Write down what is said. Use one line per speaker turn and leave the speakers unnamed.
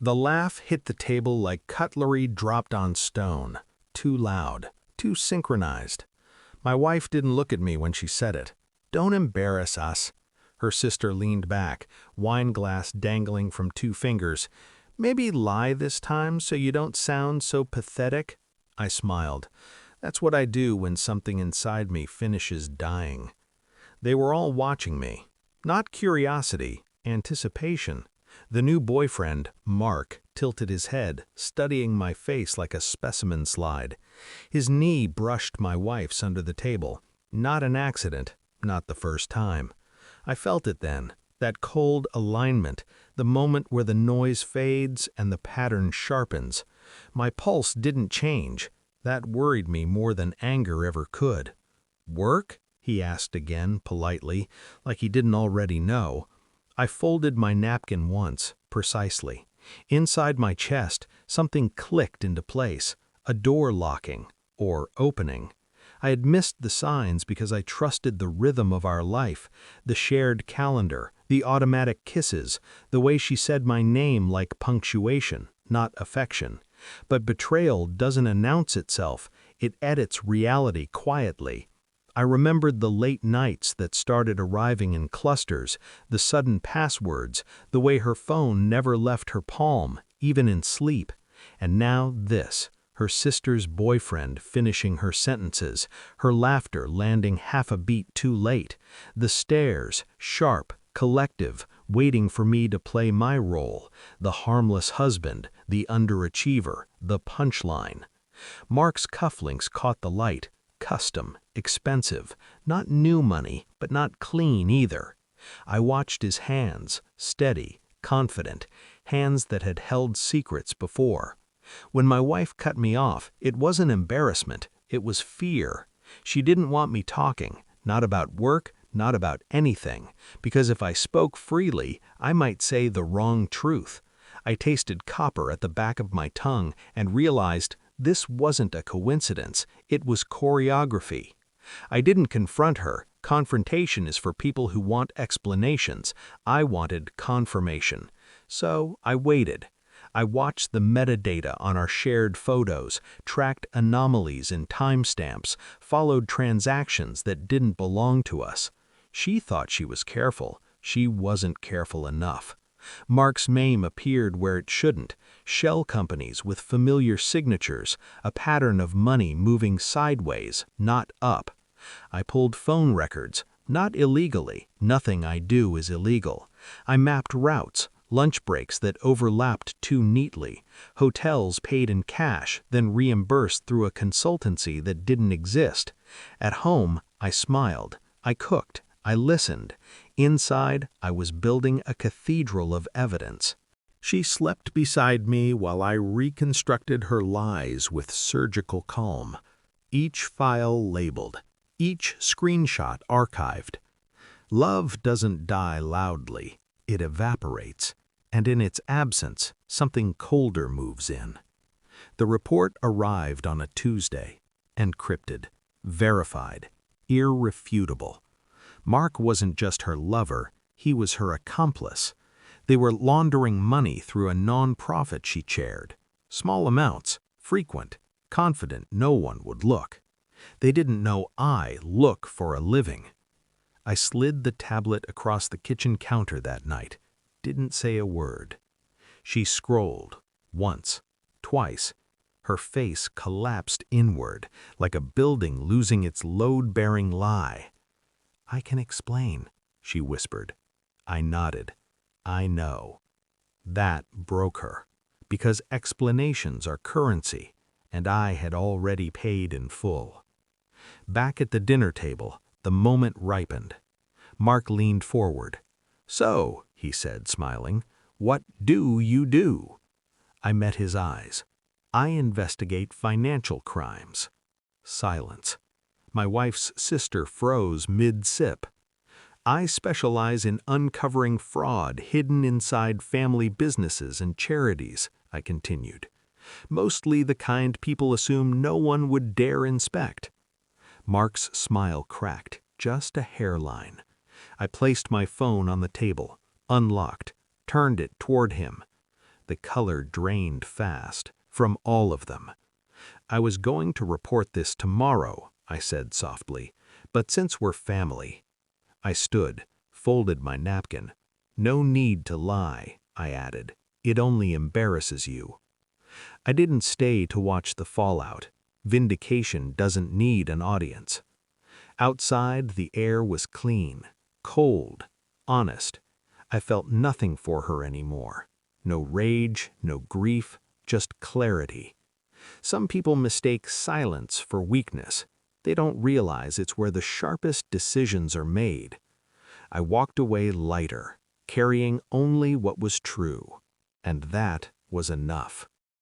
The laugh hit the table like cutlery dropped on stone, too loud, too synchronized. My wife didn't look at me when she said it. "Don't embarrass us." Her sister leaned back, wine glass dangling from 2 fingers. "Maybe lie this time so you don't sound so pathetic?" I smiled. That's what I do when something inside me finishes dying. They were all watching me. Not curiosity, anticipation. The new boyfriend, Mark, tilted his head, studying my face like a specimen slide. His knee brushed my wife's under the table. Not an accident, not the first time. I felt it then, that cold alignment, the moment where the noise fades and the pattern sharpens. My pulse didn't change. That worried me more than anger ever could. "Work?" he asked again, politely, like he didn't already know. I folded my napkin once, precisely. Inside my chest, something clicked into place, a door locking, or opening. I had missed the signs because I trusted the rhythm of our life, the shared calendar, the automatic kisses, the way she said my name like punctuation, not affection. But betrayal doesn't announce itself, it edits reality quietly. I remembered the late nights that started arriving in clusters, the sudden passwords, the way her phone never left her palm, even in sleep. And now this, her sister's boyfriend finishing her sentences, her laughter landing half a beat too late, the stares, sharp, collective, waiting for me to play my role, the harmless husband, the underachiever, the punchline. Mark's cufflinks caught the light, custom, expensive, not new money, but not clean either. I watched his hands, steady, confident, hands that had held secrets before. When my wife cut me off, it wasn't embarrassment, it was fear. She didn't want me talking, not about work, not about anything, because if I spoke freely, I might say the wrong truth. I tasted copper at the back of my tongue and realized this wasn't a coincidence, it was choreography. I didn't confront her. Confrontation is for people who want explanations. I wanted confirmation. So I waited. I watched the metadata on our shared photos, tracked anomalies in timestamps, followed transactions that didn't belong to us. She thought she was careful. She wasn't careful enough. Mark's name appeared where it shouldn't. Shell companies with familiar signatures, a pattern of money moving sideways, not up. I pulled phone records, not illegally. Nothing I do is illegal. I mapped routes, lunch breaks that overlapped too neatly, hotels paid in cash, then reimbursed through a consultancy that didn't exist. At home, I smiled. I cooked. I listened. Inside, I was building a cathedral of evidence. She slept beside me while I reconstructed her lies with surgical calm. Each file labeled, each screenshot archived. Love doesn't die loudly, it evaporates, and in its absence, something colder moves in. The report arrived on a Tuesday, encrypted, verified, irrefutable. Mark wasn't just her lover, he was her accomplice. They were laundering money through a non-profit she chaired. Small amounts, frequent, confident no one would look. They didn't know I look for a living. I slid the tablet across the kitchen counter that night, didn't say a word. She scrolled, once, twice. Her face collapsed inward, like a building losing its load-bearing lie. "I can explain," she whispered. I nodded. "I know." That broke her, because explanations are currency, and I had already paid in full. Back at the dinner table, the moment ripened. Mark leaned forward. "So," he said, smiling, "what do you do?" I met his eyes. "I investigate financial crimes." Silence. My wife's sister froze mid-sip. "I specialize in uncovering fraud hidden inside family businesses and charities," I continued. "Mostly the kind people assume no one would dare inspect." Mark's smile cracked, just a hairline. I placed my phone on the table, unlocked, turned it toward him. The color drained fast, from all of them. "I was going to report this tomorrow," I said softly, "but since we're family—" I stood, folded my napkin. "No need to lie," I added. "It only embarrasses you." I didn't stay to watch the fallout. Vindication doesn't need an audience. Outside, the air was clean, cold, honest. I felt nothing for her anymore. No rage, no grief, just clarity. Some people mistake silence for weakness. They don't realize it's where the sharpest decisions are made. I walked away lighter, carrying only what was true. And that was enough.